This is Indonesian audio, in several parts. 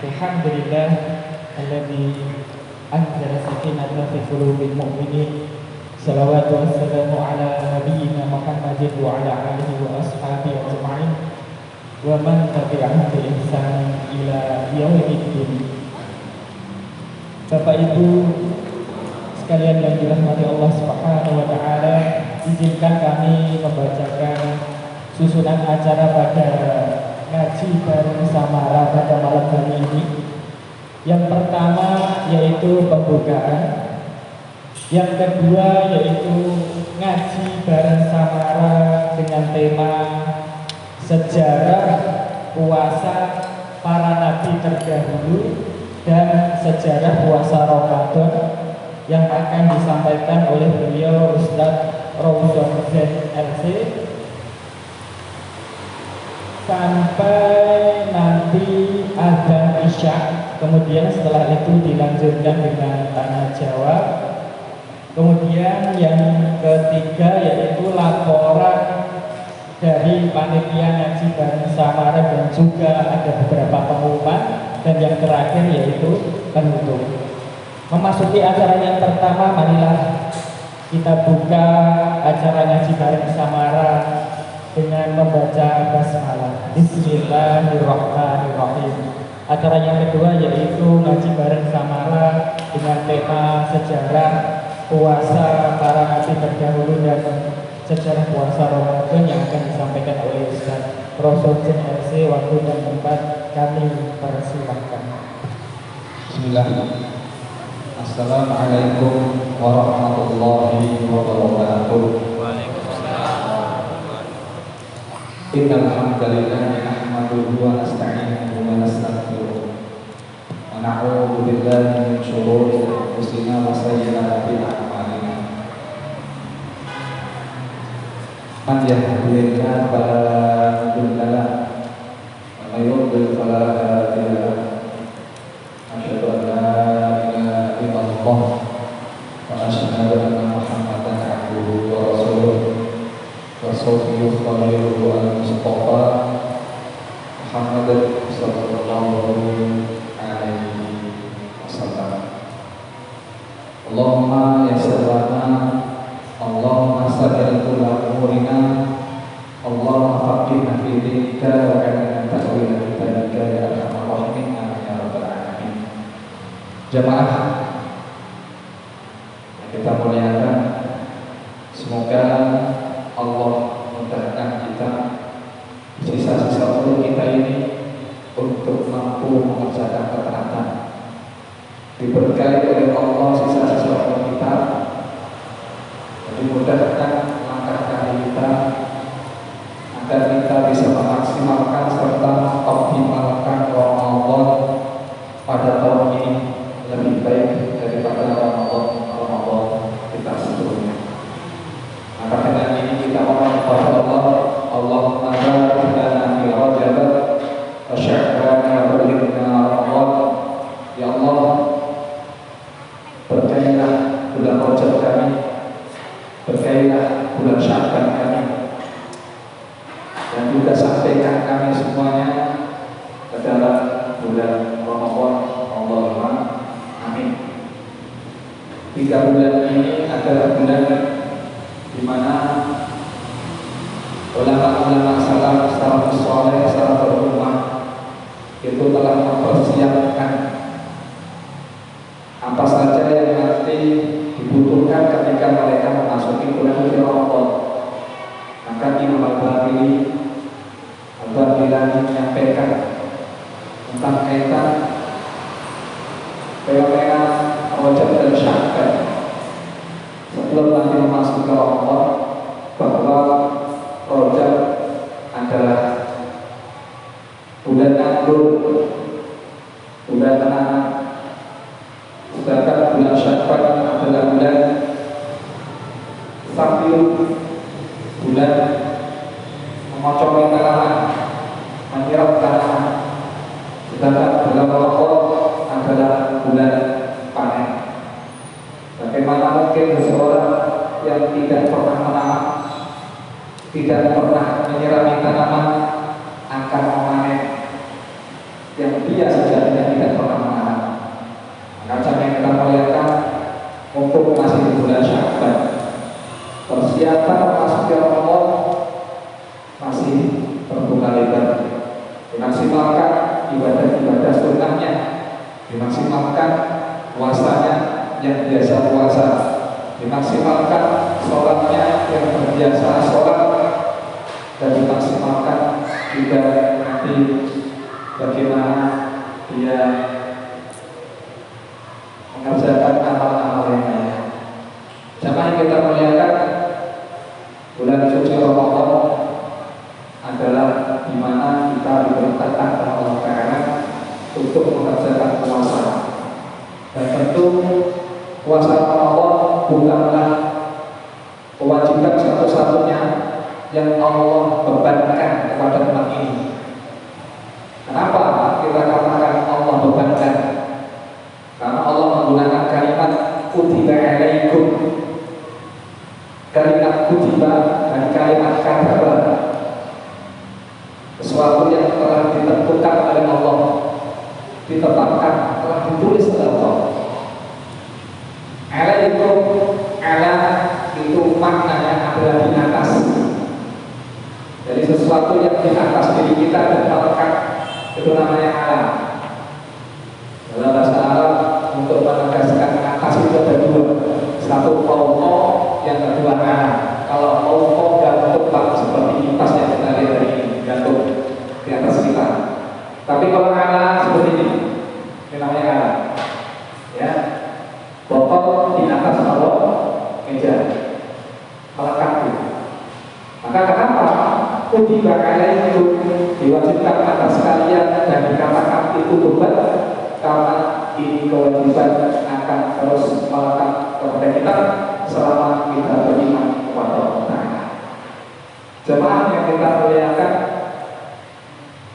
Alhamdulillah alladzi anzala sakinata fi qulubil mu'minin. Salawatu wassalamu ala nabiyyina Muhammadin wa ala alihi wa ashabihi ajma'in wa man tabi'ahum bi ihsan ila yaumiddin. Bapak Ibu sekalian yang dirahmati Allah Subhanahu wa taala, izinkan kami membacakan susunan acara pada ngaji bareng Samara pada malam hari ini. Yang pertama yaitu pembukaan, yang kedua yaitu ngaji bareng Samara dengan tema sejarah puasa para nabi terdahulu dan sejarah puasa Ramadan yang akan disampaikan oleh beliau Ustadz Raudhon ZLC sampai nanti adzan Isya. Kemudian setelah itu dilanjutkan dengan tanya jawab. Kemudian yang ketiga yaitu laporan dari panitia ngaji bareng Samara dan juga ada beberapa pengumuman, dan yang terakhir yaitu penutup. Memasuki acara yang pertama, marilah kita buka acara ngaji bareng Samara dengan membaca basmalah. Bismillahirrahmanirrahim. Acara yang kedua yaitu ngaji bareng Samara dengan tema sejarah puasa para nabi terdahulu dan sejarah puasa Ramadan yang akan disampaikan oleh Ustaz Raudhon ZLC. Waktu dan tempat kami persilahkan. Bismillahirrahmanirrahim. Assalamualaikum warahmatullahi wabarakatuh. Innal hamdalillah nahmaduhu wa nasta'inuhu wa nastaghfiruh wa na'udzu billahi min shururi anfusina wa sayyiati a'malina. Man yahdihillahu fala mudilla lahu wa may yudlil fala hadiya lahu. Asyhadu an la ilaha illallah wa asyhadu anna Muhammadan abduhu wa rasuluh. Wassalamualaikum warahmatullahi wabarakatuh. Muhammad sallallahu alaihi wasallam. Allahumma yassir lana, Allahumma sahhil umurina, Allahumma faqihna fi dinika wa 'allimna ta'wil kitabika ya arhamar rahimin ya rabbal alamin. Jamaah kita muliakan, semoga Allah mudahkan kita sisa-sisa umur kita ini untuk mampu mengerjakan ketaatan. Diberkahi oleh Allah sisa-sisa umur kita, dimudahkan langkah kaki kita agar kita bisa memaksimalkan serta optimalkan Ramadan pada tahun ini lebih baik daripada Ramadan kita sebelumnya. Maka dengan ini kita mohon kepada Allah, Allahumma barik lana fi Rajab wa Sya'ban wa balighna Ramadan. Ya Allah, berkailah bulan Rajab kami, berkailah bulan Sya'ban kami, dan juga sampaikan kami semuanya ke dalam bulan Ramadan. Allahumma amin. 3 bulan ini adalah bulan di mana ulama-ulama salaf, salafus saleh, salaful ummah itu telah mempersiapkan apa saja yang nanti dibutuhkan ketika mereka memasuki bulan Ramadan. Maka Imam Al-Baqili menyampaikan tentang kaitan fenomena Rajab dan Sya'ban sebelum nanti memasuki Ramadan, bahwa Rajab adalah bulan anggur, bulan anak, sedangkan bulan Sya'ban adalah bulan sambil, bulan memocoki tanaman, menyerap tanaman, sedangkan bulan Ramadan adalah bulan panen. Bagaimana mungkin seseorang yang tidak pernah menanam, tidak pernah menyirami tanaman akan memanen yang dia sejatinya tidak bulan Sya'ban. Persiapan memasuki Ramadan masih terbuka lebar. Dimaksimalkan ibadah-ibadah sunnahnya, dimaksimalkan puasanya yang biasa puasa, dimaksimalkan sholatnya yang berbiasa sholat, dan dimaksimalkan juga nanti bagaimana dia mengerjakan amal-amal yang lain. Jamaah yang kita muliakan, bulan suci Ramadan adalah di mana kita diperintahkan oleh Allah Ta'ala untuk mengerjakan puasa. Dan tentu puasa Ramadan bukanlah kewajiban satu-satunya yang Allah bebankan kepada umat ini. Kenapa kita katakan Allah bebankan? Karena Allah menggunakan kalimat kutiba alaikum. Kalimat kutiba dan kalimat kataba, sesuatu yang telah ditentukan oleh Allah, ditetapkan, telah ditulis oleh Allah. Alaikum, ala itu maknanya adalah di atas. Jadi sesuatu yang di atas diri kita dan melekat, itu namanya ala. Dalam bahasa Arab untuk menegaskan atas itu ada dua, satu fauqa, yang kedua ala. Kalau fauqa gantung seperti kipas yang kita lihat dari ini, gantung di atas kita. Tapi kalau ala seperti ini namanya ala. Ya, botol di atas bawah meja, melekat. Maka kenapa kutiba alaikum diwajibkan atas kalian dan dikatakan itu beban? Karena ini kewajiban akan terus melekat kepada kita selama kita beriman kepada Allah. Jemaah yang kita muliakan,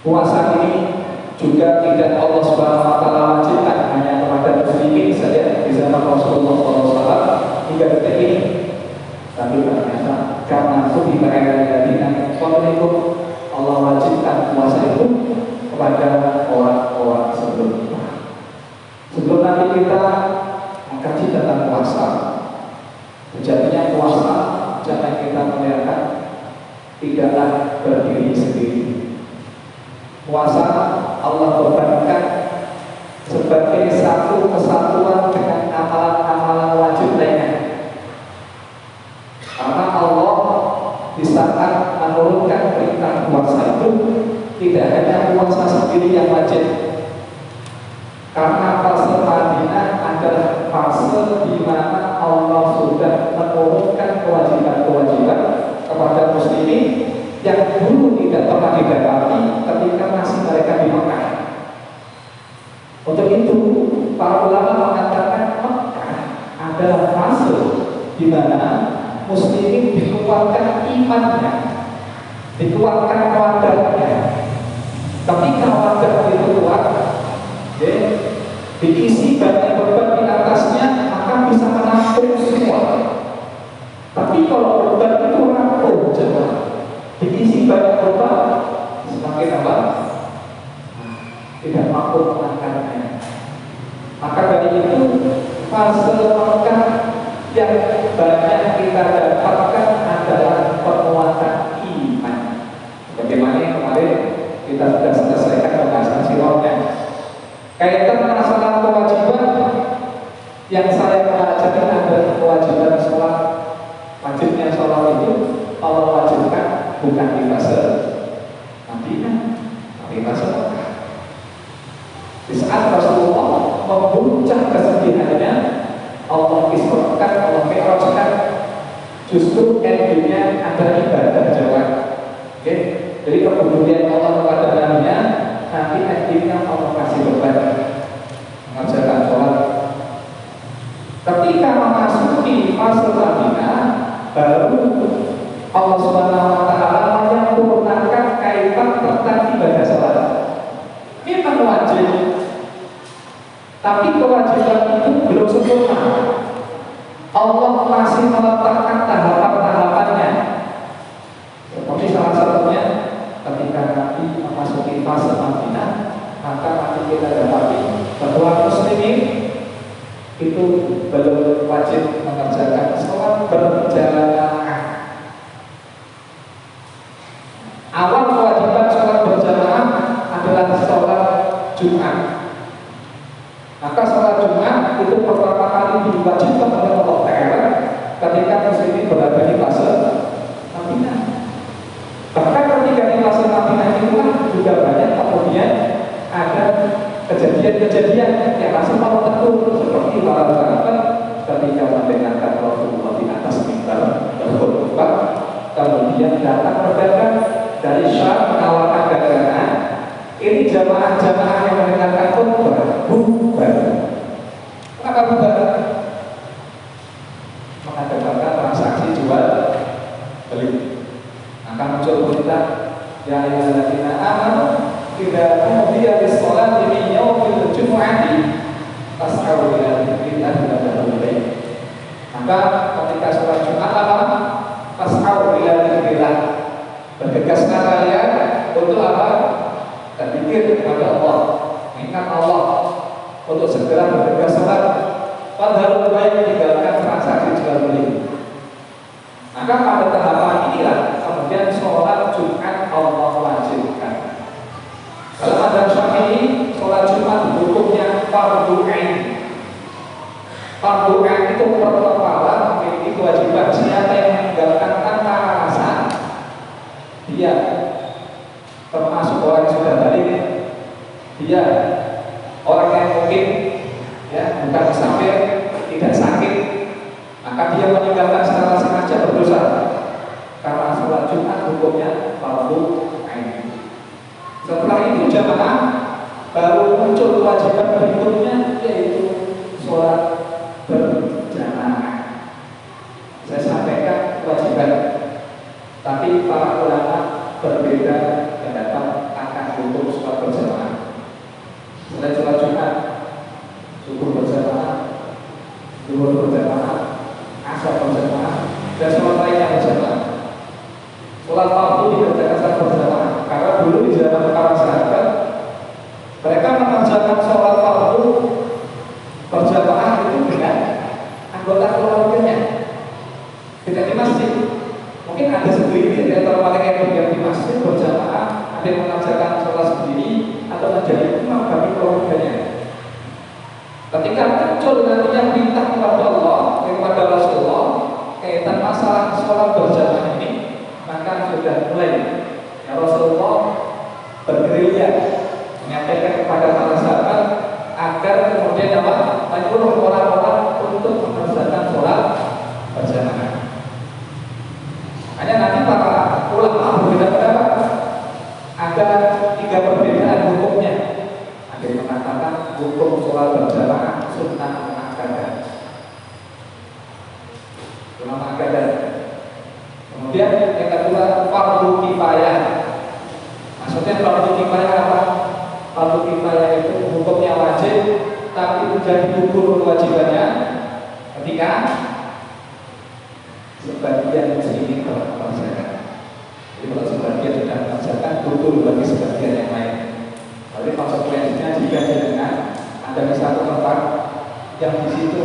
puasa ini juga tidak Allah Subhanahu wa taala wajibkan hanya kepada muslimin saja di zaman Rasulullah SAW hingga detik ini. Tapi ternyata karena kutiba alal ladzina qablikum, Allah wajibkan puasa itu kepada orang-orang sebelumnya. Sebelum nanti kita mengkaji tentang puasa, sejatinya puasa jangan kita melihat tidaklah berdiri sendiri. Puasa Allah bebankan sebagai satu kesatuan dengan amalan-amalan wajib lainnya. Karena Allah di saat menurunkan perintah puasa itu tidak hanya puasa sendiri yang wajib. Karena fase Madinah adalah fase di mana Allah sudah menurunkan kewajiban-kewajiban kepada muslimin yang dulu tidak pernah didapati ketika masih mereka di Mekah. Untuk itu, para ulama mengatakan Mekah adalah fase di mana muslimin dikuatkan imannya, dikuatkan wadarnya. Ketika wadar itu kuat, diisi banyak beban di atasnya, maka bisa menampung semua. Tapi kalau beban itu rapuh, diisi banyak beban, semakin apa? Tidak mampu mengangkatnya. Maka dari itu fase Mekah yang banyak kita dapatkan adalah penguatan iman. Bagaimana yang kemarin kita sudah selesaikan pembahasan sirahnya. Kaitan masalah kewajiban yang saya pelajari adalah kewajiban sholat. Wajibnya sholat itu Allah wajibkan bukan di fase Madinah, tapi di fase Mekah. Di saat Rasulullah memuncak kesedihannya, Allah isrokan, Allah mi'rajkan, justru endingnya ada ibadah jalan. Jadi kepedulian Allah kepada Nabi-Nya, nanti endingnya Allah kasih beban mengerjakan sholat. Ketika memasuki fase Madinah, baru Allah Subhanahu wa taala menyempurnakan kaitan tentang ibadah sholat. Memang wajib, tapi kewajiban itu belum sempurna. Allah masih meletakkan tahapan-tahapannya. Seperti salah satunya ketika Nabi memasuki fase Madinah, maka nanti kita dapati bahwa muslimin itu belum wajib mengerjakan berjamaah. Awal kewajiban sholat berjamaah adalah sholat Jumat. Maka sholat Jumat itu pertama kali diwajibkan oleh Allah Ta'ala ketika muslimin berada di fase Madinah. Bahkan ketika di fase Madinah itu kan juga banyak kemudian ada kejadian-kejadian yang masih mau tentu, seperti para sahabat ketika mendengarkan Rasulullah di atas mimbar berkhutbah, kemudian datang pedagang dari Syam menawarkan dagangan. Ini jamaah-jamaah yang mendengarkan khutbah bubar. Kenapa bubar? Mengadakan transaksi jual beli. Maka muncul berita, ya ayyuhalladzina amanu idza nudiya lis-sholati min yaumil jumu'ati fas'au ila dzikrillah wa dzarul bai'a. Maka ketika sholat Jumat apa? Fas'au ila dzikrillah. Bergegaslah kalian untuk apa? Berzikir kepada Allah, mengingat Allah, untuk segera bergegas sholat. Padahal baik tinggalkan transaksi jual beli. Maka pada tahapan inilah kemudian sholat Jumat Allah wajibkan. Kalau ada Syafi'i, sholat Jumat hukumnya fardu ain. Fardu ain itu pertama memiliki kewajiban. Siapa yang meninggalkan tanpa alasan, dia termasuk orang yang sudah balik, dia orang yang mungkin ya bukan musafir, tidak sakit, maka dia meninggalkan secara sengaja berdosa. Karena sholat Jumat hukumnya fardu ain. Setelah itu jamaah baru muncul kewajiban berikutnya, yaitu sholat berjamaah. Saya sampaikan kewajiban, tapi para ulama berbeda pendapat akan hukum sholat berjamaah. Selain sholat Jumat, subuh berjamaah, zuhur berjamaah, asar berjamaah, dan sholat lainnya berjamaah. Sholat fardu dikerjakan secara berjamaah. Karena dulu di zaman para sahabat, mereka mengerjakan sholat fardu berjamaah itu dengan anggota keluarganya, tidak di masjid. Mungkin ada segelintir di antara mereka yang di masjid berjamaah, ada yang mengerjakan sholat sendiri atau menjadi imam bagi keluarganya. Ketika muncul nantinya perintah kepada Allah, kepada Rasulullah kaitan masalah sholat berjamaah ini, maka sudah mulai ya Rasulullah bergerilya menyampaikan kepada para sahabat agar kemudian apa? Menyuruh orang-orang untuk mengerjakan sholat berjamaah. Hanya nanti para ulama berbeda pendapat. Ada 3 perbedaan hukumnya. Ada yang mengatakan hukum sholat berjamaah sunnah muakkadah. Ulama akadah. Kemudian yang kedua fardu kifayah. Maksudnya fardu kifayah apa? Fardu kifayah itu hukumnya wajib, tapi menjadi gugur kewajibannya ketika sebagian muslimin telah melaksanakan. Jadi kalau sebagian sudah melaksanakan, gugur bagi sebagian yang lain. Tapi konsekuensinya jika dengan ada di satu tempat yang di situ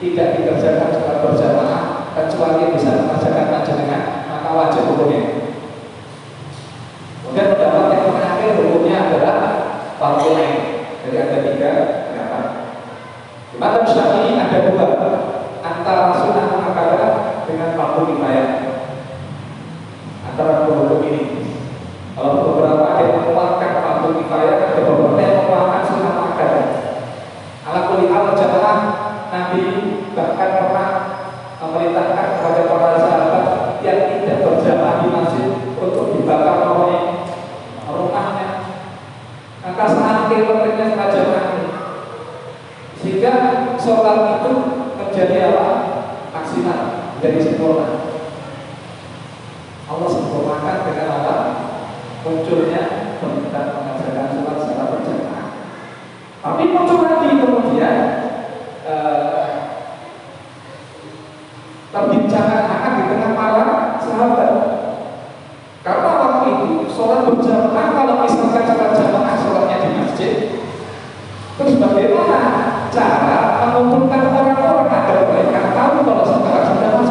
tidak dikerjakan sholat berjamaah kecuali bisa mengerjakan panjenengan, maka wajib hukumnya. Kemudian pendapat yang terakhir hukumnya adalah fardu ain. Jadi ada 3 pendapat. Di mazhab Syafi'i ada 2, antara sunnah muakkadah dengan fardu kifayah. Antara 2 hukum ini, kalau beberapa ada yang mengeluarkan fardu kifayah, ada beberapa yang mengeluarkan sunnah muakkadah. Ala kulli hal jamaah Nabi bahkan pernah memerintahkan kepada para sahabat yang tidak berjamaah di masjid untuk dibakar rumahnya. Maka saking pentingnya sholat jamaah ini, sehingga sholat itu menjadi apa? Maksimal, menjadi sempurna. Allah sempurnakan dengan apa? Munculnya perintah mengerjakan sholat secara berjamaah. Tapi muncul lagi kemudian perbincangan akan di tengah para sahabat. Karena waktu itu sholat berjamaah, kalau misalkan sholat jamaah sholatnya di masjid, terus bagaimana cara mengumpulkan orang-orang agar mereka tahu kalau sekarang sudah masuk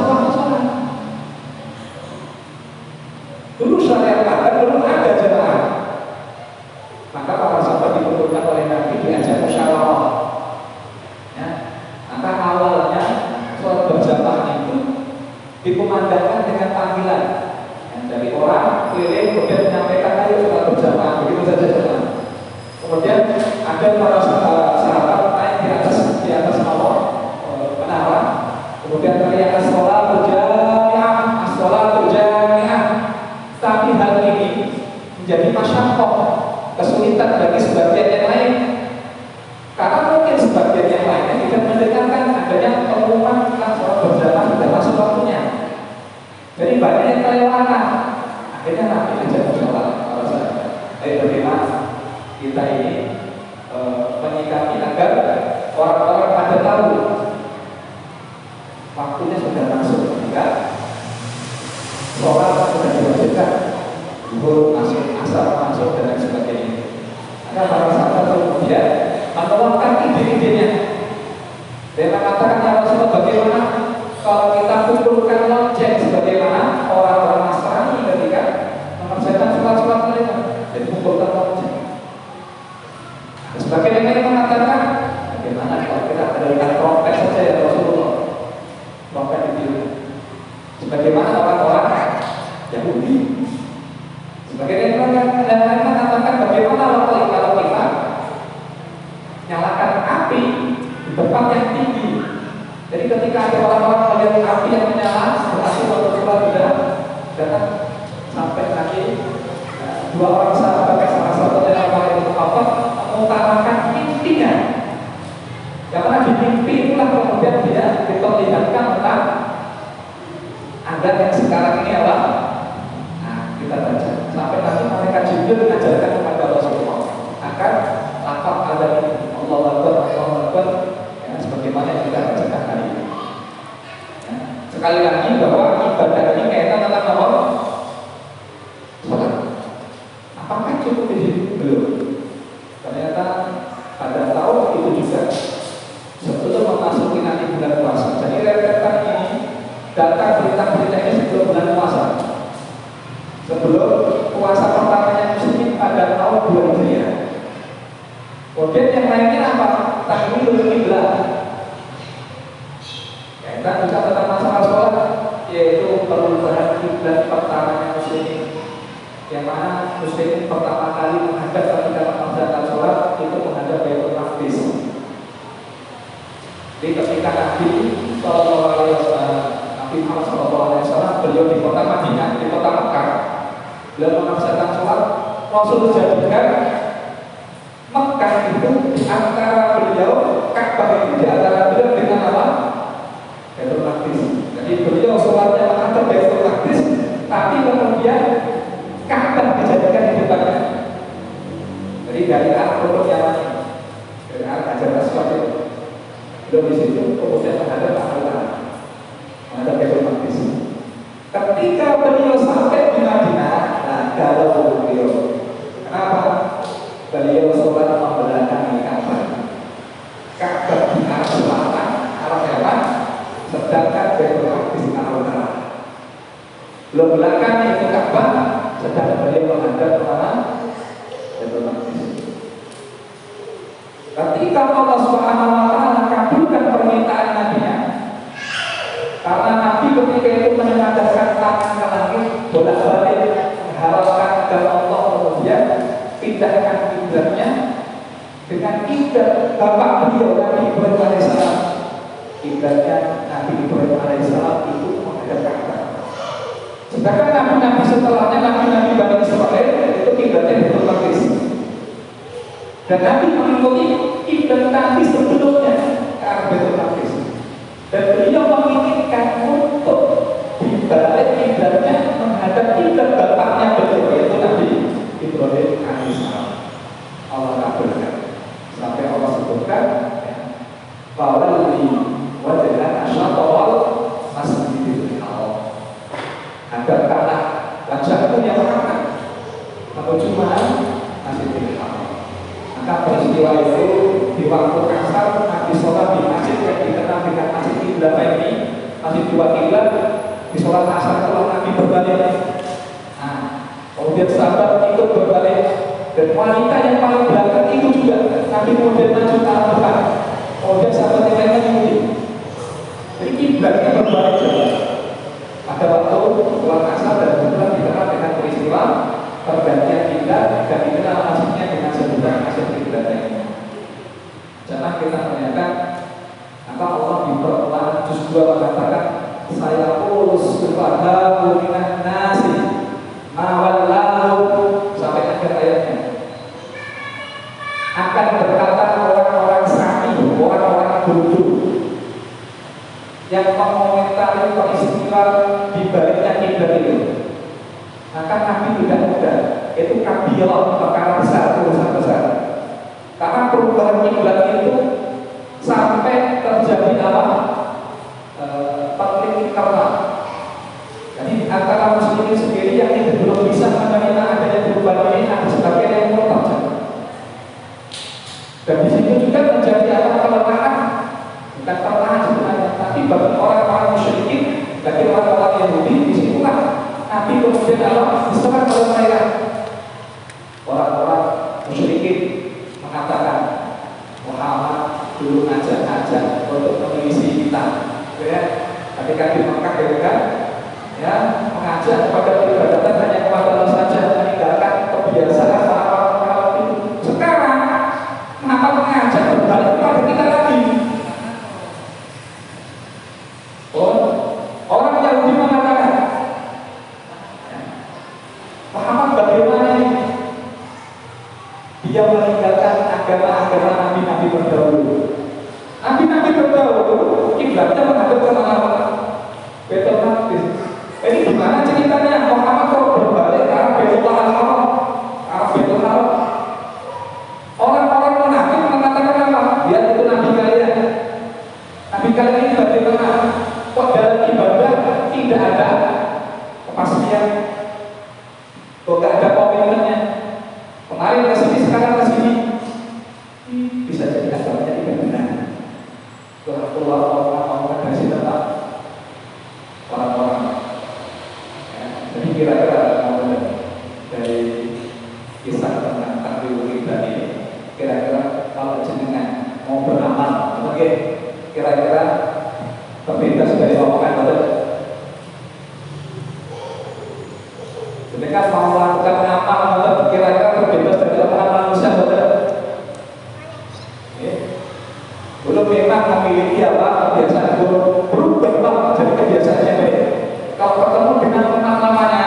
bagi sebagian yang lain. Karena mungkin sebagian yang lainnya tidak mendengarkan adanya pengumuman tentang sholat berjamaah sudah masuk waktunya. Jadi banyak yang kelewatan. Akhirnya Nabi ajak sholat. Bagaimana kita ini menyikapi agar orang-orang pada tahu waktunya sudah masuk ketika sholat sudah diwajibkan, zuhur masuk, asar masuk dan lain sebagainya. Maka para sahabat kemudian menuangkan ide-idenya. Dia mengatakan, ya Rasulullah, bagaimana kalau kita kumpulkan lonceng sebagaimana orang-orang Nasrani ketika mengerjakan sholat-sholat mereka, jadi kumpulkan lonceng. Sebagian yang mengatakan, bagaimana kalau kita adakan trompet saja ya Rasulullah, trompet itu sebagaimana orang-orang Yahudi. Sebagian yang mengatakan, bagaimana kalau kita nyalakan api di tempat yang tinggi. Jadi ketika ada orang-orang melihat api yang menyala, berarti waktu sholat sudah datang sampai nanti dua orang sahabat, salah satunya itu apa? Mengutarakan intinya. Karena di mimpi itulah kemudian dia diperlihatkan tentang adat yang sekarang ini apa? Nah, kita baca sampai nanti mereka Jibril mengajarkan kepada Rasulullah akan lafaz adat ini, Allahu Akbar, ya, sebagaimana yang kita bacakan hari ini. Ya, sekali lagi bahwa ibadah ini kaitan tentang apa? Sholat. Apakah cukup di sini? Belum. Ternyata pada tahun itu juga sebelum memasuki nanti bulan puasa. Jadi rentetan ini datang berita-berita ini sebelum bulan puasa. Sebelum puasa pertamanya muslim pada tahun 2000 ya. Kemudian yang lainnya apa? Tahwilul qiblah. Kita juga tentang masalah sholat, yaitu perubahan kiblat pertamanya muslim. Yang mana muslim pertama kali menghadap ketika mengerjakan sholat itu menghadap Baitul Maqdis. Jadi ketika Nabi Sallallahu Alaihi Wasallam, Nabi Muhammad Sallallahu Alaihi Wasallam, beliau di kota Madinah, di kota Mekah, beliau mengerjakan sholat, Rasul jadikan Mekah itu di antara beliau, Ka'bah itu di antara beliau dengan apa? Baitul Maqdis. Jadi beliau sholatnya menghadap Baitul Maqdis, tapi kemudian Ka'bah dijadikan di depannya. Jadi dari arah Rukun Yamani, dari arah Hajar Aswad itu, beliau di situ kemudian menghadap Al-Quran, menghadap Baitul Maqdis. Ketika beliau sampai di Madinah, nah kalau beliau, kenapa? Beliau sholat membelakangi Ka'bah. Ka'bah di arah selatan, arah barat, sedangkan Baitul Maqdis di arah utara. Beliau belakang itu Ka'bah, sedang beliau menghadap kemana? Baitul Maqdis. Ketika Allah Subhanahu Wa Taala kabulkan permintaan Nabi-Nya, karena Nabi ketika itu menengadahkan tangan ke langit, bolak-balik mengharapkan agar Allah kemudian pindahkan kiblatnya dengan kiblat bapak beliau Nabi Ibrahim alaihissalam. Kiblatnya Nabi Ibrahim alaihissalam itu menghadap Ka'bah. Sedangkan nabi-nabi setelahnya, nabi-nabi Bani Israil itu kiblatnya Baitul Maqdis. Dan Nabi mengikuti kiblat Nabi sebelumnya ke arah Baitul Maqdis. Dan beliau menginginkan untuk dibalik kiblatnya menghadap kiblat bapaknya beliau, yaitu Nabi Ibrahim alaihissalam. Allah kabulkan sampai Allah sebutkan Fawalli wajhaka syatral masjidil haram. Hadapkanlah wajahmu yang Muhammad menuju mana? Masjidil Haram. Maka peristiwa itu di waktu kasar Nabi sholat di masjid yang dikenal dengan masjid kiblat ini, masjid dua kiblat. Di sholat asar setelah Nabi berbalik. Nah, kemudian sahabat ikut berbalik, dan wanita yang paling belakang itu juga Nabi kemudian maju ke arah depan. Kemudian sahabat yang lainnya mengikuti. Jadi kiblatnya berbalik juga. Pada waktu sholat asar dan kemudian dikenal dengan peristiwa pergantian kiblat dan dikenal masjidnya dengan sebutan masjid kiblat ini. Jangan kita tanyakan apa Allah di permulaan juz 2 mengatakan saya urus kepada minan nasi mawallahu sampai akhir ayatnya. akan berkata orang-orang sami, orang-orang bodoh yang mengomentari peristiwa di baliknya kiblat itu. Maka Nabi tidak mudah. Itu kabilah, perkara besar, urusan besar. Karena perubahan kiblat itu sampai terjadi apa? Konflik internal. Jadi antara muslimin sendiri yang belum bisa menerima adanya perubahan ini, ada sebagian yang murtad. Dan di situ juga menjadi apa? Kelemahan, bukan kelemahan sebenarnya, tapi bagi orang-orang musyrikin, bagi orang-orang Yahudi, disitulah Nabi kemudian Allah diserang oleh mereka. Orang-orang musyrikin mengatakan Muhammad dulu ngajak-ngajak untuk memilisi kita, ya. Ketika di Mekah ya, mengajak kepada peribadatan hanya kepada Allah saja, meninggalkan kebiasaan orang-orang itu. Sekarang kenapa mengajak berbalik kepada kita lagi? Orang Yahudi mengatakan Muhammad bagaimana ini? Dia meninggalkan agama-agama nabi-nabi terdahulu. Nabi-nabi terdahulu kiblatnya menghadap ke mana? Baitul Maqdis. Ini gimana ceritanya? Muhammad kok berbalik ke arah Baitul Haram? Arah Baitul Haram. Orang-orang munafik mengatakan apa? Dia itu nabi kalian. Nabi kalian ini bagaimana? Kok dalam ibadah tidak ada kepastian? Kok tidak ada komitmennya? Kemarin ke sini, sekarang ke sini. Bisa jadi asalnya tidak benar. Keluar orang-orang dari sini tetap orang-orang. Ya, jadi kira-kira dari kisah tentang takdir kita ini, kira-kira kalau jenengan mau beramal, oke? Kira-kira terbebas dari omongan betul. Jenengan mau melakukan amal betul, kira-kira terbebas dari omongan manusia betul. Belum memang memiliki apa kebiasaan buruk, berubah jadi kebiasaannya baik. Kalau ketemu dengan teman namanya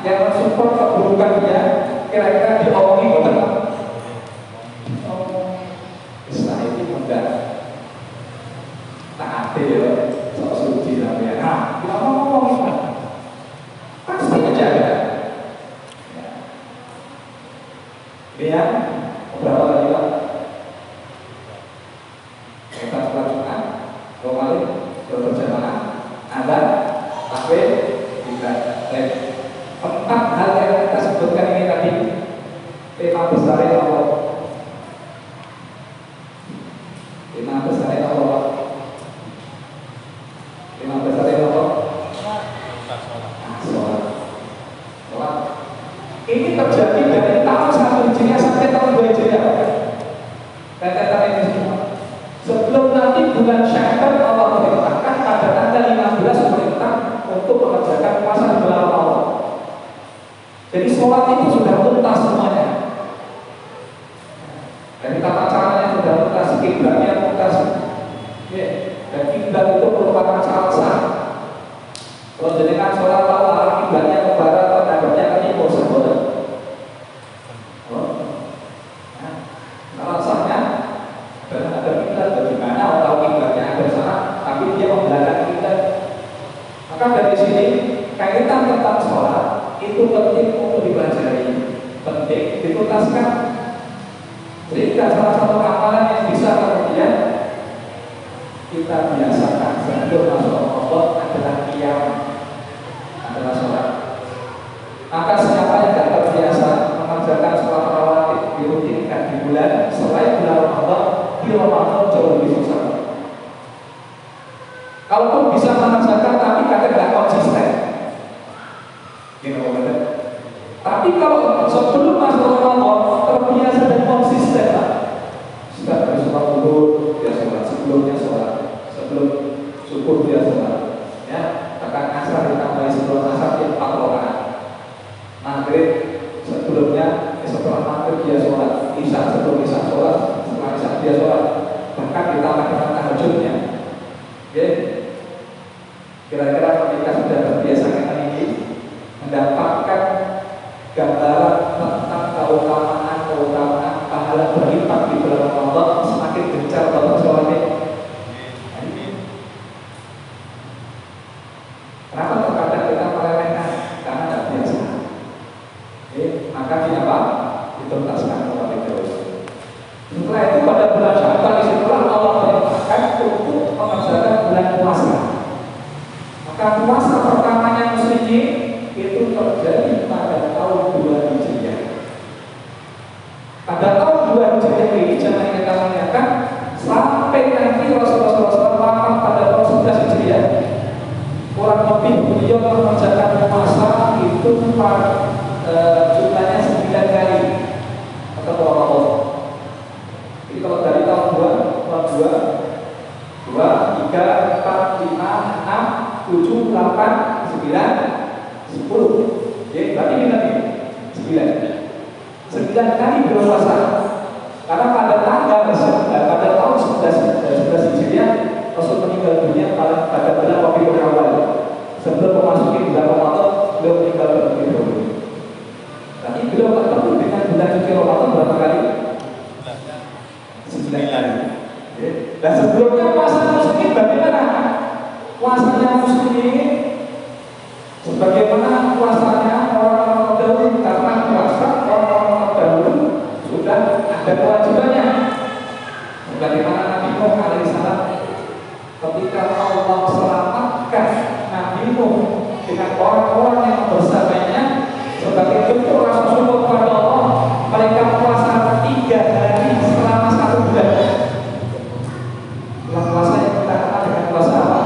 yang mensupport keburukan dia, kira-kira diomongi betul. Islam ini mudah. Tak ada ya, sok suci namanya. Nah, kita ngomong pasti aja ada. Ya, berapa lagi Pak? Kita sholat Jumat, berjamaah, ada, takbir, juga. Empat hal yang kita sebutkan ini tadi, tema besar Allah. Tema besar Allah. Tema besar Allah. Sholat. Ini terjadi dari tahun 1 Hijriah sampai tahun 2 Hijriah. Kata-kata ini semua. Sebelum nanti bulan Syawal Allah perintahkan pada tanggal 15 perintah untuk mengerjakan puasa di bulan Allah. Jadi sholat itu sudah tuntas semuanya. Dari tata caranya sudah tuntas, kiblatnya tuntas. Ya. Dan kiblat itu merupakan salah sah. Kalau jenengan sholat tahu arah kiblatnya ke barat atau menghadapnya ke timur, sebetulnya. Salah sahnya dan ada kiblat bagaimana orang tahu kiblatnya ada sana, tapi dia membelakang kiblat. Maka dari sini kaitan tentang sholat itu penting untuk dipelajari, penting dituntaskan. Sehingga salah satu amalan yang bisa kemudian kita biasakan sebelum masuk Ramadan adalah qiyam, adalah sholat. Maka siapa yang tidak terbiasa mengerjakan sholat rawatib dirutinkan di bulan selain bulan Ramadan, di Ramadan jauh lebih susah. Kalaupun bisa mengerjakan tapi kadang tidak konsisten, gitu betul. Tapi kalau sebelum masuk Ramadan terbiasa dan konsisten, sudah dari sholat dulu dia sholat, sebelumnya sholat, sebelum subuh dia sholat, ya, bahkan asar ditambahi sebelum asar dia 4 rakaat. Maghrib sebelumnya, setelah maghrib dia sholat, isya sebelum isya sholat, setelah isya dia sholat, bahkan ditambah dengan tahajudnya. Okay. berlipat di bulan Ramadan, semakin gencar bapak sholatnya. Kenapa terkadang kita meremehkan? Karena tidak biasa. Maka apa? Dituntaskan kembali terus. Setelah itu pada bulan Syawal disitulah Allah perintahkan untuk mengerjakan bulan puasa. Maka puasa pertamanya muslimin itu terjadi pada tahun 2 Hijriah. Pada tahun 2 Hijriah ini jangan kita tanyakan sampai nanti Rasulullah SAW wafat pada tahun 11 Hijriah. Kurang lebih beliau mengerjakan puasa itu jumlahnya 9 kali atau Ramadan. Jadi kalau dari tahun 2, 3, 4, 5, 6, 7, 8, 9, 10. Ya, berarti ini tadi 9 kali berpuasa. Karena pada tahun 11 Hijriah Rasul meninggal dunia pada bulan Rabiul Awal. Sebelum memasuki bulan Ramadan, beliau meninggal terlebih dahulu. Tapi beliau bertemu dengan bulan suci Ramadan berapa kali? 9 kali. Dan sebelumnya puasa muslimin bagaimana? Puasanya muslimin sebagaimana puasanya orang-orang terdahulu, karena puasa orang-orang terdahulu sudah ada kewajibannya. Bagaimana Nabi Nuh alaihissalam ketika Allah selamatkan Nabi Nuh dengan orang-orang yang bersamanya sebagai bentuk rasa syukur kepada Allah, mereka puasa 3 hari selama 1 bulan. Puasa yang kita kenal dengan puasa apa?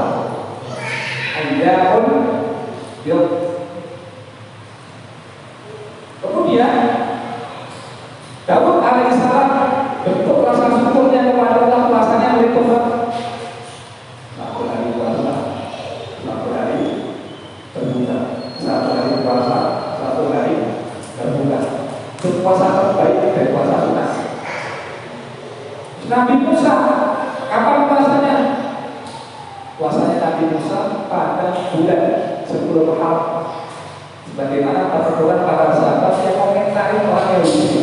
Ayyamun Bid. Kemudian Daud alaihissalam bentuk rasa syukurnya kepada Allah, puasanya berikut. 1 hari puasa, 1 hari berbuka, 1 hari puasa, 1 hari berbuka. Puasa terbaik dari puasa sunat. Nabi Musa kapan puasanya? Puasanya Nabi Musa pada bulan 10 Muharram. Sebagaimana peraturan para sahabat yang komentari orang Yahudi.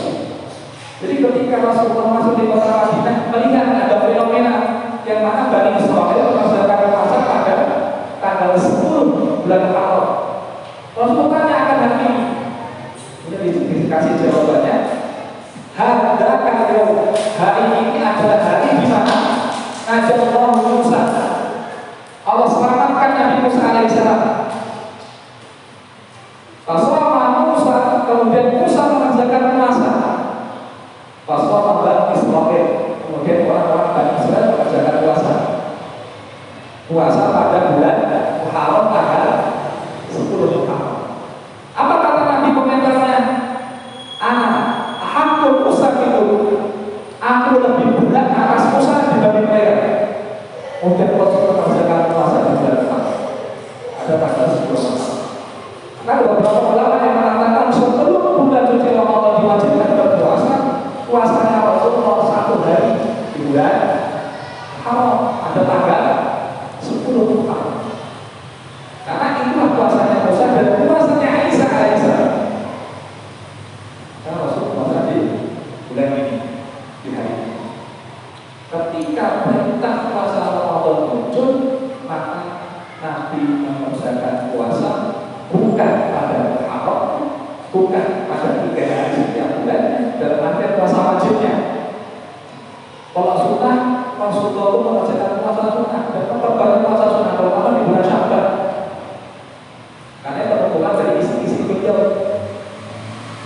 Jadi ketika Rasulullah masuk di kota Madinah, melihat ada fenomena yang mana Bani Israil melaksanakan puasa pada tanggal 10 bulan Muharram. Rasulullah tanya akan hari ini. Sudah dikasih jawabannya. Hari ini adalah hari di mana Allah Musa. Allah selamatkan Nabi Musa alaihissalam. Pasal Musa, kemudian Musa mengerjakan puasa. Pasal Bani Israil, kemudian orang-orang Bani Israil mengerjakan puasa. Puasa pada bulan Muharram tanggal 10 Muharram. Apa kata Nabi komentarnya? Hakul Musa itu, aku lebih berat atas Musa dibanding mereka. Kemudian Rasul mengerjakan puasa di bulan Muharram. Ada tanggal 10 Muharram. Karena beberapa ulama yang mengatakan sebelum bulan suci Ramadan diwajibkan berpuasa, puasanya Rasulullah 1 hari di bulan Muharram, ada tanggal 10 Muharram. Karena itulah puasanya Musa dan puasanya Isa alaihissalam. Karena Rasul puasa di bulan ini, di hari ini. Ketika perintah puasa Ramadan muncul, maka Nabi mengerjakan puasa bukan pada Muharram, bukan pada 3 hari setiap bulan, dalam arti puasa wajibnya. Kalau sunnah, Rasulullah mengerjakan puasa sunnah dan memperbanyak puasa sunnah Ramadan di bulan Syawal. Karena perhubungan dari isi-isi beliau,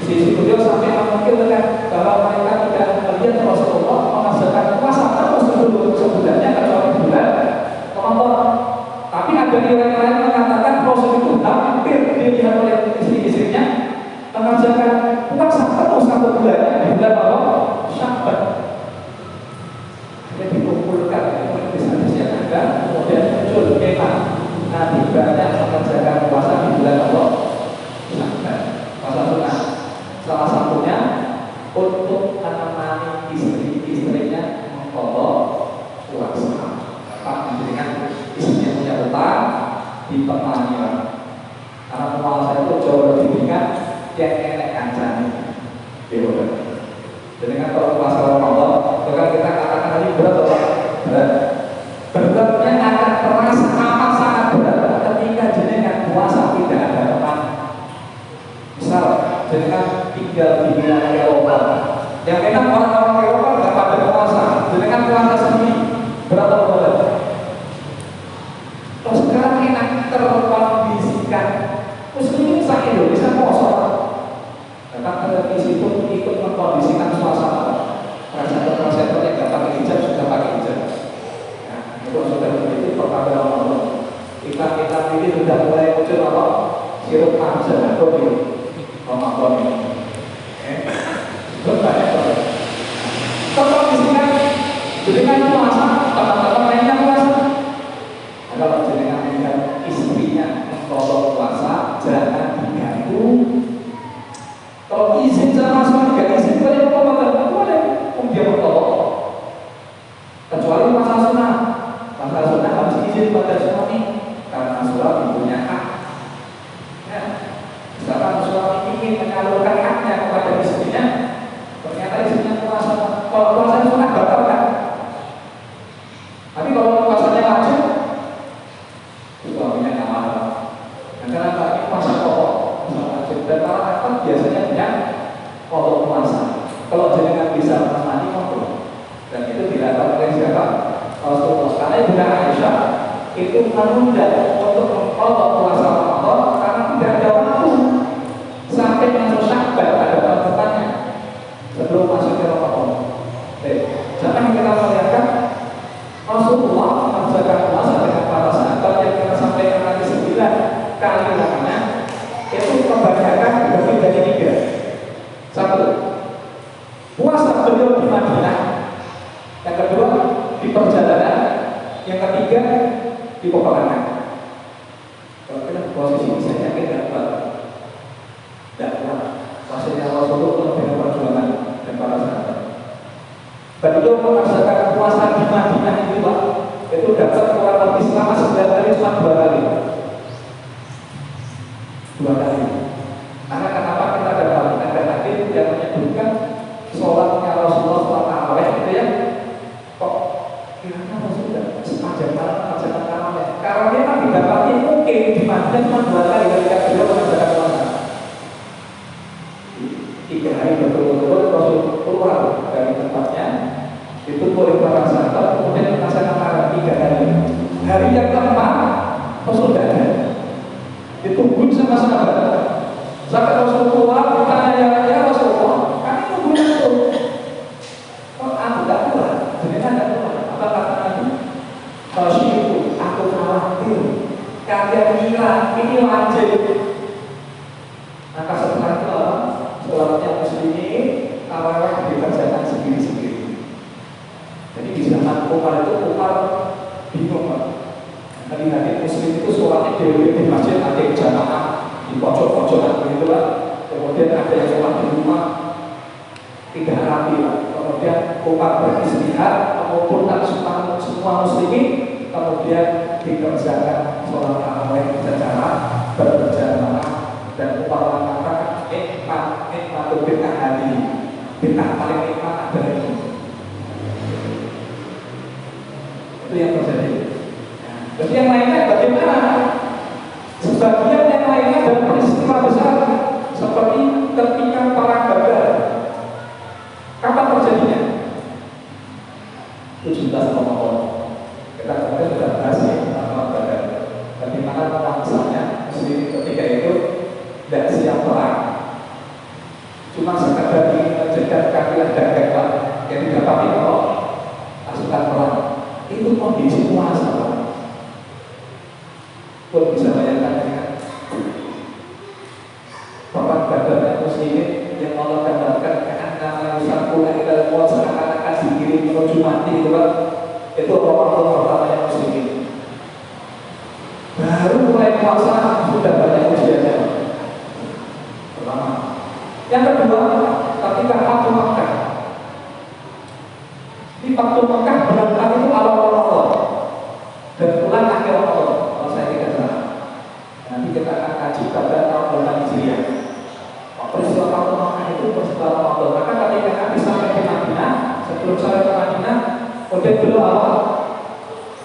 isi-isi beliau sampai memungkinkan bahwa mereka tidak melihat Rasulullah mengerjakan puasa terus sebulannya kecuali bulan Ramadan. Tapi ada riwayat lain mengatakan Rasul itu hampir dilihat oleh istri-istrinya mengerjakan puasa penuh 1 bulan di bulan menunda untuk mengkodok puasa Ramadan karena tidak ada waktu sampai masuk Syakban pada tahun depannya sebelum masuknya Ramadan. Jangan kita melihatkan Rasulullah mengerjakan puasa dengan para sahabat yang kita sampaikan nanti 9 kali lamanya itu kebanyakan dibagi dari 3. 1, puasa beliau di Madinah. Yang kedua, di perjalanan. Yang ketiga, di peperangan. Kalau kita posisi saya yakin tidak kuat. Maksudnya Rasulullah dengan perjuangan dan para sahabat. Beliau melaksanakan puasa di Madinah itu Pak, itu dapat kurang lebih selama 9 hari cuma 2 kali. 2 kali. Karena kenapa kita ada hadis yang menyebutkan sholatnya Rasulullah SAW itu ya, kok kira-kira Rasulullah sepanjang malam karena memang didapati mungkin di Madinah cuma 2 kali ketika beliau melaksanakan puasa. 3 hari betul-betul Rasul keluar dari tempatnya itu oleh para sahabat, kemudian melaksanakan 3 hari. Hari yang keempat Rasul tidak ada, ditungguin sama sahabat. Sampai Rasul keluar, bertanya, ya Rasulullah, kami tunggu Rasul. Kok aku tidak keluar? Sebenarnya tidak keluar. Apa kata Nabi? Rasul, aku khawatir kalian hilang, ini wajib. Maka setelah itu sholatnya muslimin tarawih dikerjakan sendiri-sendiri. Jadi di zaman Umar itu Umar bingung Pak. Hari-hari muslim itu sholatnya di masjid ada yang jamaah di pojok-pojokan begitu Pak. Kemudian ada yang sholat di rumah tidak rapi Pak. Kemudian Umar beristihad mengumpulkan semua muslimin, kemudian dikerjakan sholat tarawih secara berjamaah dan Umar mengatakan nikmat bid'ah hadi, bid'ah paling nikmat adalah ini. Itu yang terjadi. Jadi yang lainnya bagaimana? Sebagian yang lainnya adalah peristiwa besar seperti ketika perang Badar. Kapan terjadinya? 17 Ramadan. Kita kemarin sudah bahas ya tentang Badar. Bagaimana pemaksanya muslim ketika itu tidak siap perang, cuma sekadar ingin mencegah kafilah dagang yang didapati oleh pasukan perang. Itu kondisi puasa pun bisa bayangkan dengan perang Badar muslimin yang Allah gambarkan karena Yusakuna ilal maut seakan-akan dikirim menuju mati itu Pak. Itu orang-orang pertama yang muslimin baru mulai puasa sudah banyak ujiannya. Pertama. Yang kedua, ketika waktu Mekah. Di waktu Mekah berangkat itu awal Ramadan dan pulang akhir Ramadan. Kalau saya tidak salah. Nanti kita akan kaji pada tahun 8 Hijriah. Peristiwa waktu Mekah itu peristiwa Ramadan. Maka ketika Nabi sampai ke Madinah, sebelum sampai ke Madinah, kemudian beliau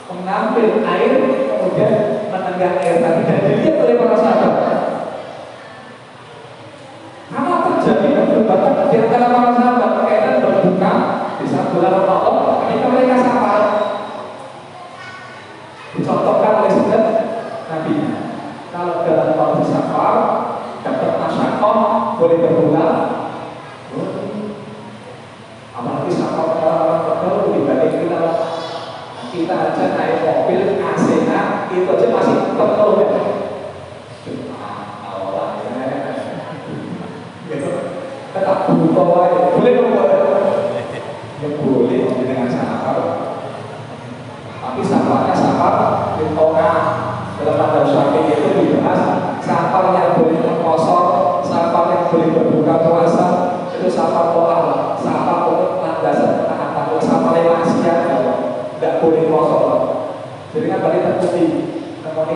mengambil air, kemudian menenggak air tadi dan dilihat oleh para sahabat. Apa terjadi perdebatan di antara para sahabat berkaitan berbuka di saat bulan Ramadan ketika mereka safar? Dicontohkan oleh sunnah Nabi. Kalau dalam waktu safar dapat masyakoh boleh berbuka. Apalagi safar orang-orang tertentu dibanding kita aja naik mobil AC-nya itu aja masih terlalu ya. Tetap buka boleh dong ya boleh dengan safar, tapi safarnya safar di tengah dalam tanda Syafi'i itu dibahas safar yang boleh berkosor, safar yang boleh berbuka puasa itu safar to'ah, safar untuk landasan taat, safar yang maksiat tidak boleh kosor. Jadi kan balik terpuji namanya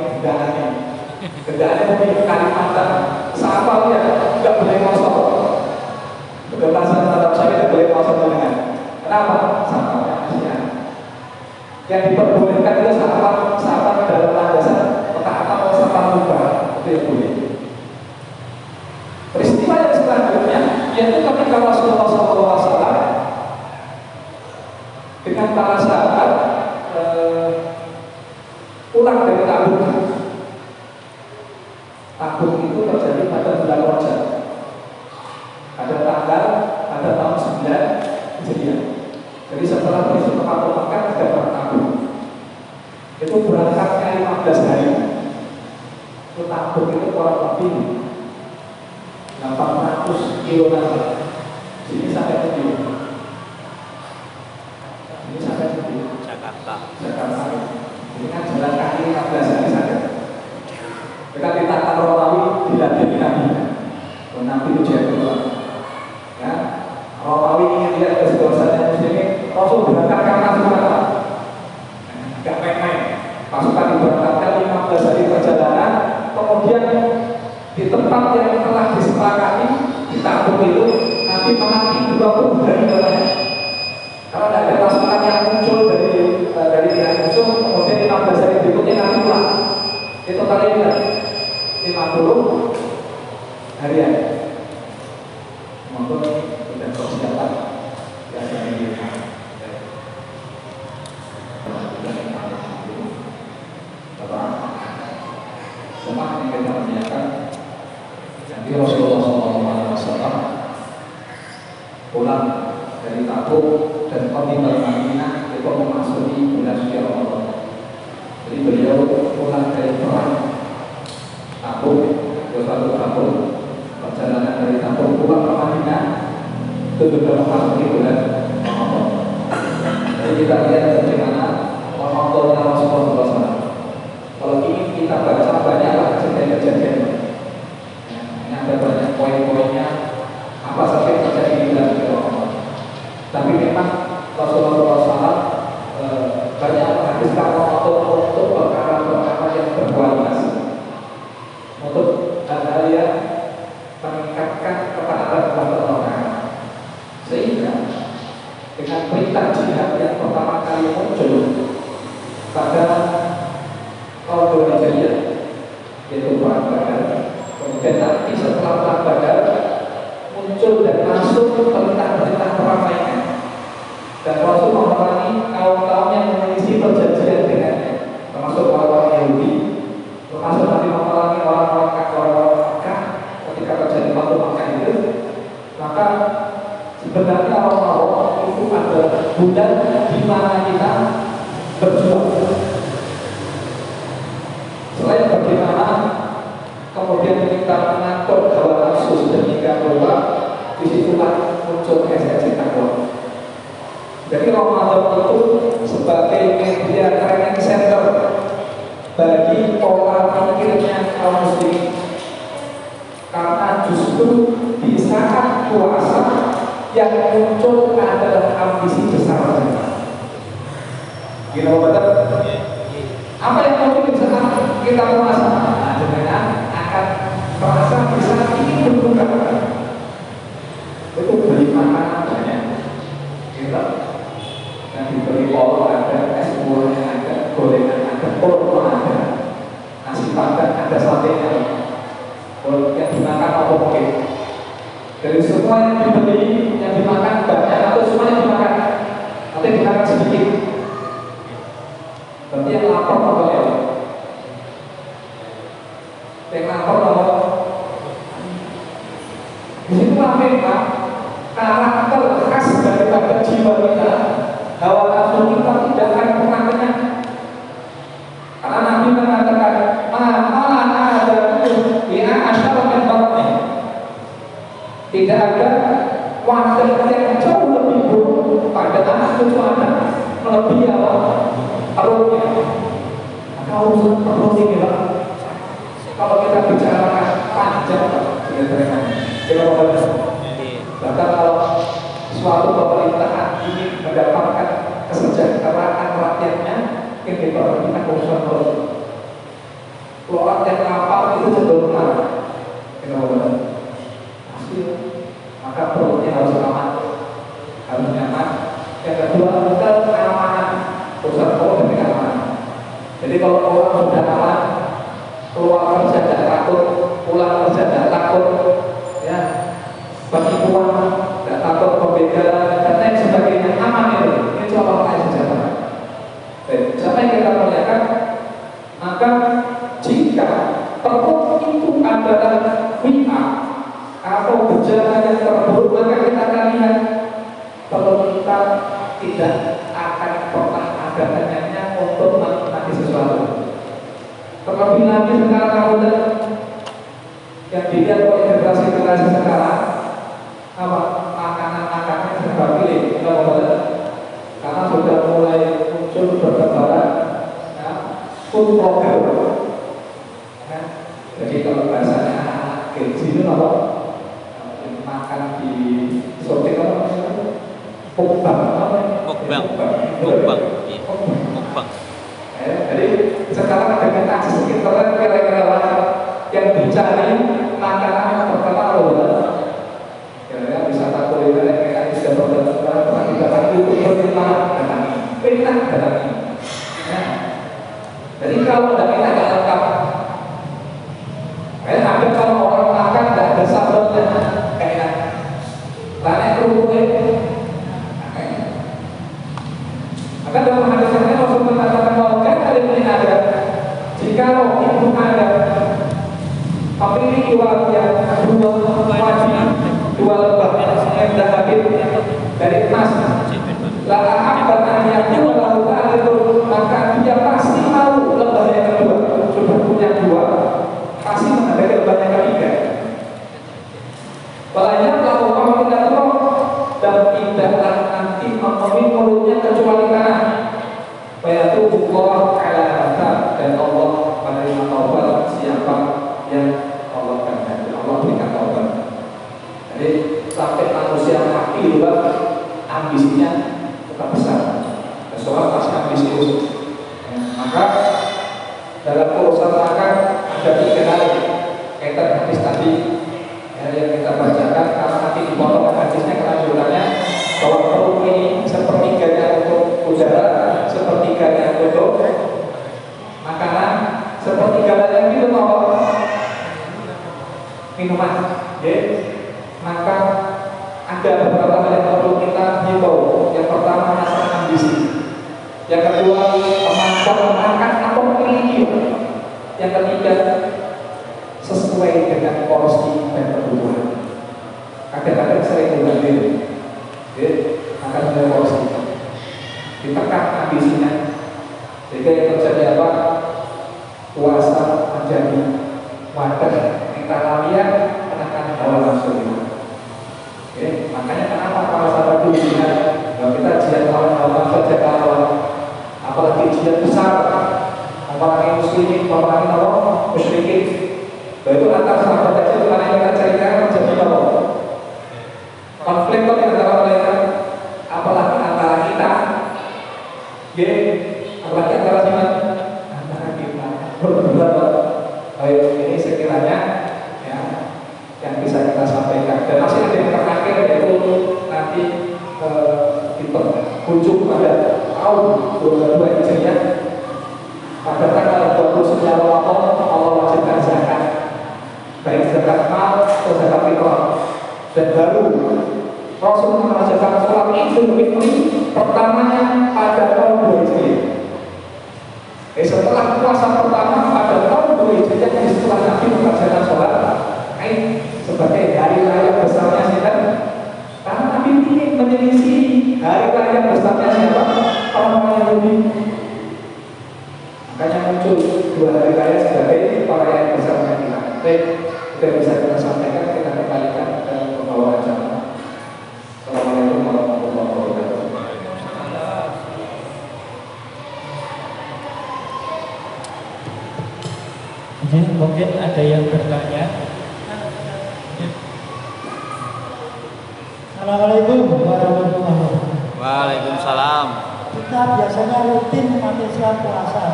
gendaannya mungkin Kalimantan safarnya tidak boleh kosor. Kebebasan tetap saya tidak boleh kosor dengan. Kenapa? Safarnya maksiat. Yang diperbolehkan itu safar dalam landasan taat atau safar mubah, itu yang boleh. Peristiwa yang selanjutnya yaitu ketika Rasulullah SAW dengan para sahabat pulang dari Jadi setelah menuju ke Fathu Makkah tidak bertabung. Itu berangkatnya 15 hari. Itu tabung itu kurang lebih 800 km. Sini sampai sini. Ini sampai sini. Jakarta. Ini kan jalan kaki 15 hari saja. Kita ditata Romawi dilatih Nabi. Nabi itu jago. Ya, Romawi ingin lihat kesebelasannya muslimin. Rasul berangkatkan pasukan apa? Gak main-main. Pasukan diberangkatkan 15 hari perjalanan. Kemudian di tempat yang telah disepakati di tabung itu Nabi menanti 20 hari lamanya. Kalau tidak ada pasukan yang muncul dari pihak musuh, kemudian 15 hari berikutnya Nabi pulang. Itu totalnya 50 harian. Maupun sudah persiapan ya ini semua yang kita tanyakan. Jadi Rasulullah SAW pulang dari Tabuk dan Qadimah Madinah itu memasuki bulan suci Ramadan. Jadi beliau pulang dari perang Tabuk, satu Tabuk, perjalanan dari Tabuk pulang ke Madinah itu sudah memasuki bulan Ramadan. Jadi kita lihat bagaimana Ramadan Rasulullah SAW. Kalau ingin kita baca banyaklah kejadian-kejadian. Ini ada banyak poin-poinnya apa saja yang terjadi di bulan Ramadan. Tapi memang Rasulullah SAW banyak menghabiskan Ramadan untuk perkara-perkara yang berkualitas, untuk hal-hal yang meningkatkan ketaatan kepada Allah. Sehingga dengan perintah jihad yang pertama kali muncul pada tahun Hijriah, yaitu perang Badar. Kemudian nanti setelah perang Badar muncul dan masuk perintah-perintah perang lainnya. Dan Rasul memerangi kaum-kaum yang menyelisih perjanjian dengannya, termasuk orang-orang Yahudi, termasuk nanti memerangi orang-orang Makkah ketika terjadi Fathu Makkah itu. Maka sebenarnya Ramadan itu adalah bulan di mana kita berjuang. Selain bagaimana kemudian kita mengatur hawa nafsu sedemikian rupa, disitulah muncul esensi takwa. Jadi Ramadan itu sebagai media training center bagi pola pikirnya kaum muslimin, karena justru di saat puasa yang muncul adalah ambisi besar saja. Gila betul? Apa yang mungkin saat kita puasa? Nah, dengan akan merasa bisa ingin berbuka. Itu beli makanan banyak, gitu. Yang dibeli kolak ada, es buahnya ada, gorengan ada, kurma ada, nasi padang ada, satenya. Kalau yang dimakan apa mungkin? Dari semua yang dibeli, yang dimakan banyak atau semuanya dimakan, atau dimakan sedikit. Berarti yang lapar apa ya? Yang lapar apa? Di situ memang karakter khas daripada jiwa kita, hawa nafsu kita tidak akan pernah kenyang. Karena Nabi mengatakan, "Malah ada ya asal membangun." Tidak ada wakil yang jauh lebih buruk pada anak cucu anak melebihi awal perutnya. Maka urusan perut ini Pak, kalau kita bicarakan panjang bahkan kalau suatu pemerintahan ingin mendapatkan kesejahteraan rakyatnya, yang diperhatikan urusan perut. Kalau rakyat lapar itu cenderung marah. Maka perutnya harus aman, harus nyaman. Yang kedua, keamanan. Urusan perut dan keamanan. Jadi kalau orang sudah aman, keluar kerja tidak takut, pulang kerja tidak takut, ya, bagi uang tidak takut, pembegalan dan lain sebagainya, aman itu. Ini cuma orang yang sejahtera. Siapa yang kita tanyakan? Maka jika perut itu adalah WA atau gejala yang terburuk, maka kita akan lihat perut kita tidak tidak akan pernah ada tanyanya untuk menikmati sesuatu. Terlebih lagi sekarang kamu yang dilihat oleh generasi sekarang, apa makanan-makanannya serba pilih, karena sudah mulai muncul bertebaran ya, food blogger. Ya. Jadi kalau bahasanya anak-anak Gen-Z itu apa? Makan di sortir apa? Mukbang. Jadi sekarang ada metode sekitar kira-kira yang dicari makanan yang pertama kira-kira wisata kuliner kayak sudah pernah kita lagi untuk enak datangi. Nah, jadi kalau tidak enak tidak lengkap. Kayak ada kalau orang makan tidak ada sambelnya kayak banyak kerupuknya. Maka dalam hadis ini Rasul mengatakan bahwa kalian ini ada jika ibu ada memiliki wajah dua lebah yang dahabit dari emas, lala abad yang lalu maka dia pasti mau lebah yang kedua. Sudah punya dua, pasti menghadapi lebah yang ketiga. Walanya kalau kamu tidak tahu dan tidaklah nanti memenuhi mulutnya kecuali tanah. Bayatullah ala mata dan Allah menerima taubat siapa yang Allah kehendaki, Allah berikan taubat. Jadi sampai manusia mati juga ambisinya tetap besar. Soal pasti ambisi itu. Maka dalam urusan makan ada 3 hal kaitan hadis tadi yang kita bacakan, karena nanti dipotong hadisnya kelanjutannya bahwa perut ini sepertiganya untuk udara, sepertiganya untuk makanan, sepertiganya lagi untuk minuman. Maka ada beberapa hal yang perlu kita himbau. Yang pertama masalah ambisi, yang kedua kemampuan makan atau memiliki, yang ketiga sesuai dengan porsi dan kebutuhan. Kadang-kadang sering berbeda. Akan ada porsi ditekan ambisinya, sehingga yang terjadi apa? Puasa menjadi wadah kita alamiah menekan hawa nafsu. Makanya kenapa para sahabat itu kalau kita jihad lawan hawa nafsu, jaga lawan, apalagi jihad besar, apalagi muslimin, apalagi musyrikin. Itu antar sahabat aja itu mana yang kita ceritakan terjadi apa? Konflik di antara mereka, apalagi antara kita, apalagi antara kita berdua. Baik, ini sekiranya ya yang bisa kita sampaikan. Dan masih ada yang terakhir, yaitu nanti kita kunjung pada tahun 2022 Hijriah, pada tanggal 29 Ramadan Allah wajibkan zakat, baik zakat mal atau zakat fitrah. Dan baru Rasul mengajarkan sholat Idul Fitri pertamanya pada tahun 2 Hijriah. Setelah puasa pertama pada tahun 2 Hijriah, setelah Nabi mengajarkan sholat Id sebagai hari raya besarnya siapa? Karena Nabi ingin menyelisih hari raya besarnya siapa? Orang-orang Yahudi. Makanya muncul 2 hari raya sebagai perayaan besarnya kita. Kita bisa kita sampaikan, kita kembalikan ke pembawaan acara. Assalamualaikum warahmatullahi wabarakatuh. Mungkin ada yang bertanya. Assalamualaikum warahmatullahi wabarakatuh. Waalaikumsalam. Kita biasanya rutin umat Islam puasa,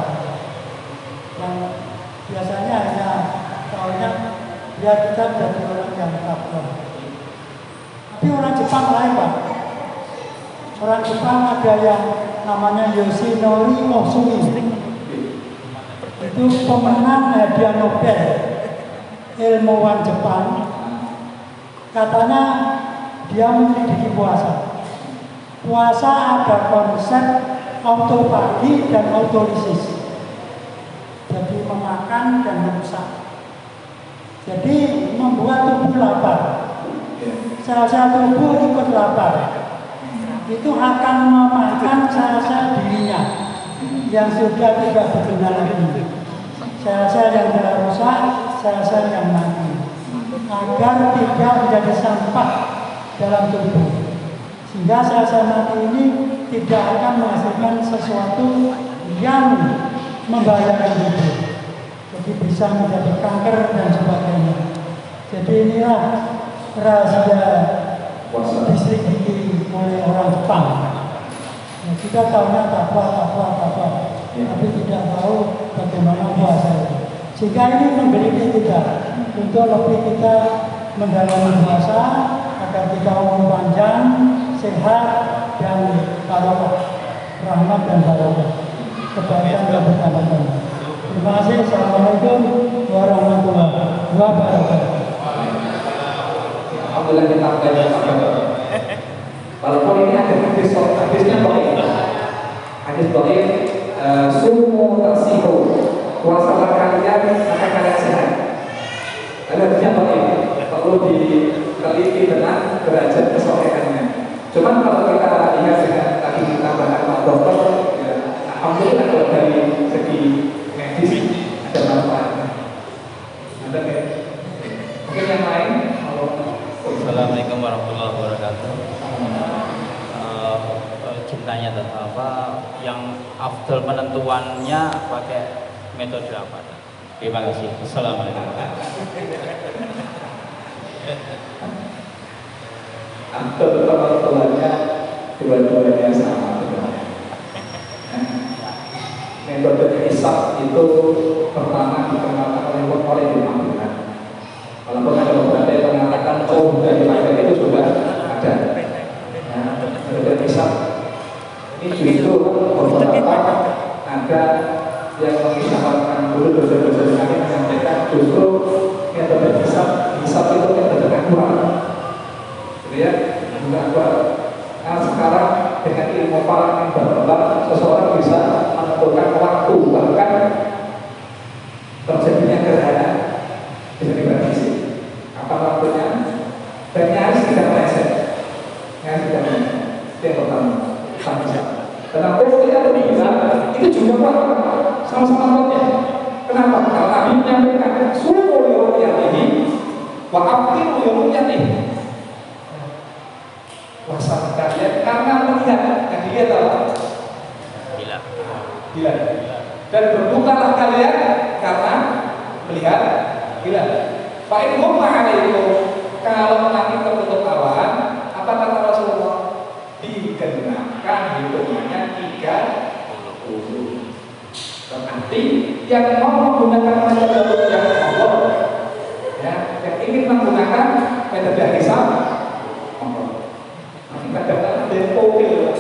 yang biasanya hanya tahunya biar kita jadi orang yang takwa. Tapi orang Jepang lain, Pak. Orang Jepang ada yang namanya Yoshinori Ohsumi. Itu pemenang hadiah Nobel, ilmuwan Jepang. Katanya dia menyelidiki puasa. Puasa ada konsep autofagi dan autolisis. Jadi memakan dan merusak. Jadi membuat tubuh lapar. Sel-sel tubuh ikut lapar. Itu akan memakan sekarang sel-sel dirinya yang sudah tidak berguna lagi, sel-sel yang telah rusak, sel-sel yang mati, agar tidak menjadi sampah dalam tubuh, sehingga sel-sel mati ini tidak akan menghasilkan sesuatu yang membahayakan tubuh, jadi bisa menjadi kanker dan sebagainya. Jadi inilah rahasia diselidiki oleh orang Jepang. Ya, kita tahunya apa, tapi tidak tahu bagaimana puasa itu. Sehingga ini menggelitik kita untuk lebih kita mendalami puasa agar kita umur panjang, sehat dan barokah, rahmat dan barokah, kebaikan dan bertambah. Terima kasih. Assalamualaikum warahmatullahi wabarakatuh. Alhamdulillah kita belajar. Walaupun ini ada hadisnya baik. Hadis baik, sumu tasihu, puasalah kalian maka kalian sehat. Hadisnya baik, perlu diteliti dengan derajat kesolehannya. Cuman kalau kita lihat dengan tadi kita bahas sama dokter, ya, alhamdulillah kalau dari segi medis ada manfaatnya. Ada kayak mungkin yang lain. Assalamualaikum warahmatullahi wabarakatuh. Cintanya apa yang afdal penentuannya pakai metode apa? Terima kasih. Assalamualaikum. Afdal penentuannya dua-duanya sama. Metode hisab itu pertama dikenalkan oleh Imam Bukhari. Walaupun ada beberapa yang mengatakan dari materi itu sudah ada. Metode hisab ini justru beberapa ada yang mengisyaratkan dulu dosa-dosa kami menyampaikan justru metode hisab itu metode akurat. Gitu ya, enggak akurat. Nah sekarang dengan ilmu falak yang berkembang, seseorang bisa menentukan waktu bahkan terjadinya gerhana bisa diprediksi. Apa waktunya? Dan nyaris tidak meleset. Nyaris tidak meleset. Itu yang pertama. Kenapa kita bilang itu juga kuat, sama-sama kuatnya. Kenapa? Karena Nabi menyampaikan sumu liru'yatihi wa abtimu liru'yatihi. Puasa kalian karena melihat, yang dilihat apa? Hilal. Dan berbukalah kalian karena melihat hilal. Fa'in humma alaikum, kalau nanti tertutup awan, apa kata Rasulullah? Dikenakan hitungannya 30. Berarti yang mau menggunakan metode yang Allah, ya, yang ingin menggunakan metode hisab, kadang-kadang ada yang pokil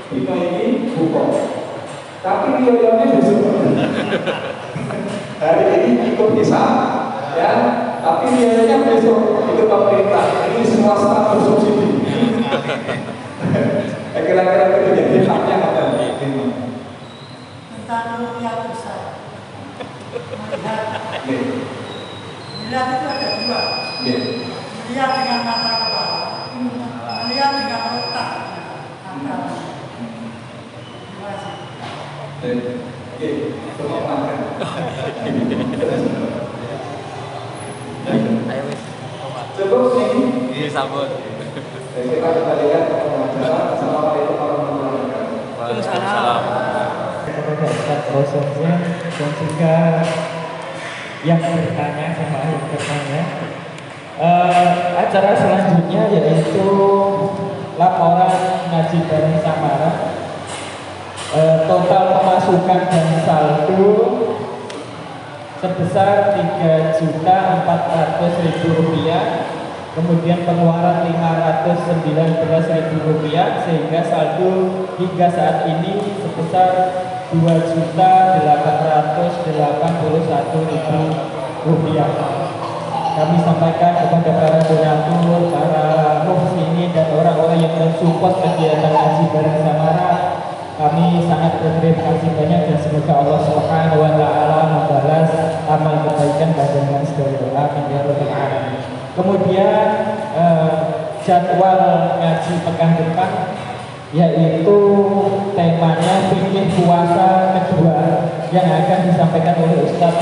bina ini bukan, tapi dia besok. Hari ini ikut hisab, ya, tapi biayanya besok ikut pemerintah. Ini swasta bersubsidi. Kira-kira itu jadi haknya apa? Tentang rupiah besar. Melihat itu ada dua. Melihat dengan mata kepala, melihat dengan otak. Terima kasih. Oke, semua makan. Cukup ini Sambut. kita kembalikan ke pembelajaran. Assalamualaikum warahmatullahi wabarakatuh. Waalaikumsalam. Kepada Ustaz prosesnya dan juga yang bertanya sama yang bertanya. Acara selanjutnya yaitu laporan ngaji bareng Samara. Total pemasukan dan saldo sebesar Rp3.400.000, kemudian pengeluaran Rp519.000, sehingga saldo hingga saat ini sebesar Rp2.881.000. Kami sampaikan kepada para donatur, para muhsinin dan orang-orang yang mensupport kegiatan ngaji bareng Samara. Kami sangat berterima kasih banyak dan semoga Allah Subhanahu wa taala membalas amal kebaikan panjenengan sedaya. Amin ya rabbal alamin. Kemudian jadwal ngaji pekan depan yaitu temanya fikih puasa kedua yang akan disampaikan oleh Ustaz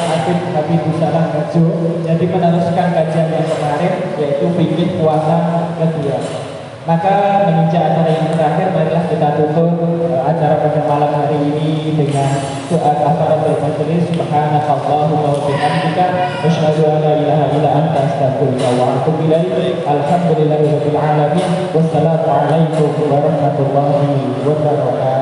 Habibus Salam Gajo. Jadi meneruskan kajian yang kemarin yaitu fikih puasa kedua. Maka menginjak acara yang terakhir, marilah kita tutup acara pada malam hari ini dengan doa kafaratul majelis. Subhanakallahumma wa bihamdika asyhadu an la ilaha illa anta astaghfiruka wa atubu ilaik. Alhamdulillahirabbil alamin. Wassalamu alaikum warahmatullahi wabarakatuh.